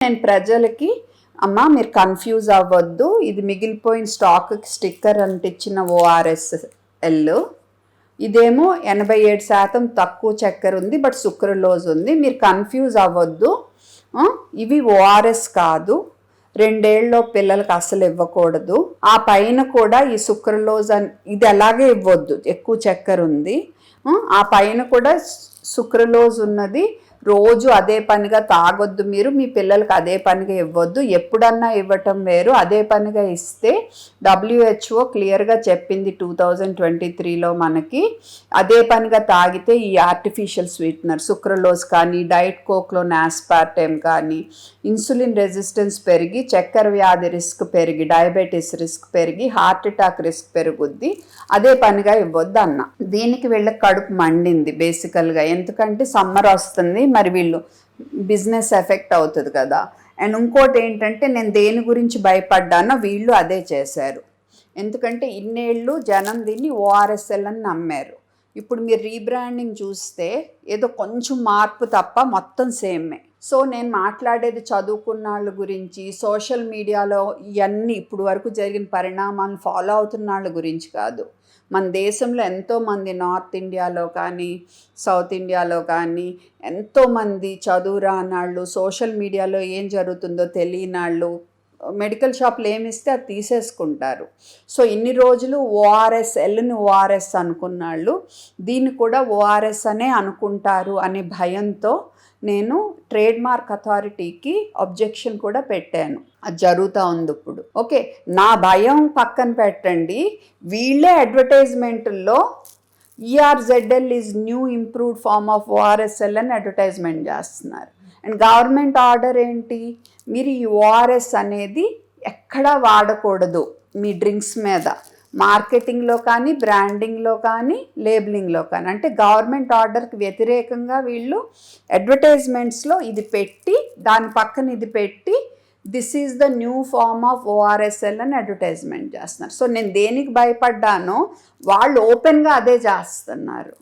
నేను ప్రజలకి అమ్మ మీరు కన్ఫ్యూజ్ అవ్వద్దు, ఇది మిగిలిపోయిన స్టాక్ స్టిక్కర్ అంటించిన ORSL, ఇదేమో 87% తక్కువ చక్కెర ఉంది బట్ సుక్రలోజ్ ఉంది, మీరు కన్ఫ్యూజ్ అవ్వద్దు, ఇవి ORS కాదు, 2 ఏళ్ళలో పిల్లలకి అసలు ఇవ్వకూడదు, ఆ పైన కూడా ఈ సుక్రలోజ్ ఇది అలాగే ఇవ్వద్దు, ఎక్కువ చక్కెర ఉంది, ఆ పైన కూడా సుక్రలోజ్ ఉన్నది, రోజు అదే పనిగా తాగొద్దు, మీరు మీ పిల్లలకి అదే పనిగా ఇవ్వద్దు, ఎప్పుడన్నా ఇవ్వటం వేరు, అదే పనిగా ఇస్తే WHO క్లియర్గా చెప్పింది 2023లో మనకి, అదే పనిగా తాగితే ఈ ఆర్టిఫిషియల్ స్వీట్నర్ సుక్రలోజ్ కానీ డైట్ కోక్లో ఆస్పార్టేమ్ కానీ ఇన్సులిన్ రెసిస్టెన్స్ పెరిగి చక్కెర వ్యాధి రిస్క్ పెరిగి డయాబెటీస్ రిస్క్ పెరిగి హార్ట్ అటాక్ రిస్క్ పెరుగుద్ది, అదే పనిగా ఇవ్వద్దు అన్న. దీనికి వీళ్ళకి కడుపు మండింది బేసికల్గా, ఎందుకంటే సమ్మర్ వస్తుంది, మరి వీళ్ళు బిజినెస్ ఎఫెక్ట్ అవుతుంది కదా. అండ్ ఇంకోటి ఏంటంటే నేను దేని గురించి భయపడ్డానో వీళ్ళు అదే చేశారు, ఎందుకంటే ఇన్నేళ్ళు జనం దీన్ని ORSL అని నమ్మారు. ఇప్పుడు మీరు రీబ్రాండింగ్ చూస్తే ఏదో కొంచెం మార్పు తప్ప మొత్తం సేమే. సో నేను మాట్లాడేది చదువుకున్న వాళ్ళ గురించి, సోషల్ మీడియాలో ఇవన్నీ ఇప్పుడు వరకు జరిగిన పరిణామాలను ఫాలో అవుతున్న వాళ్ళ గురించి కాదు. మన దేశంలో ఎంతోమంది నార్త్ ఇండియాలో కానీ సౌత్ ఇండియాలో కానీ ఎంతోమంది చదువు రానాళ్ళు, సోషల్ మీడియాలో ఏం జరుగుతుందో తెలియనాళ్ళు మెడికల్ షాప్లో ఏమిస్తే అది తీసేసుకుంటారు. సో ఇన్ని రోజులు ORSLని ORS అనుకున్నాళ్ళు దీన్ని కూడా ORS అనే అనుకుంటారు అనే భయంతో నేను ట్రేడ్ మార్క్ అథారిటీకి అబ్జెక్షన్ కూడా పెట్టాను. అది జరుగుతూ ఉంది ఇప్పుడు. ఓకే, నా భయం పక్కన పెట్టండి, వీళ్ళే అడ్వర్టైజ్మెంట్లో ERZL is new improved form of ORSL అని అడ్వర్టైజ్మెంట్ చేస్తున్నారు. అండ్ గవర్నమెంట్ ఆర్డర్ ఏంటి, మీరు ఈ ORS అనేది ఎక్కడా వాడకూడదు మీ డ్రింక్స్ మీద, మార్కెటింగ్లో కానీ బ్రాండింగ్లో కానీ లేబులింగ్లో కానీ. అంటే గవర్నమెంట్ ఆర్డర్కి వ్యతిరేకంగా వీళ్ళు అడ్వర్టైజ్మెంట్స్లో ఇది పెట్టి దాని పక్కన ఇది పెట్టి this is the new form of ORSL అని అడ్వర్టైజ్మెంట్ చేస్తున్నారు. సో నేను దేనికి భయపడ్డానో వాళ్ళు ఓపెన్గా అదే చేస్తున్నారు.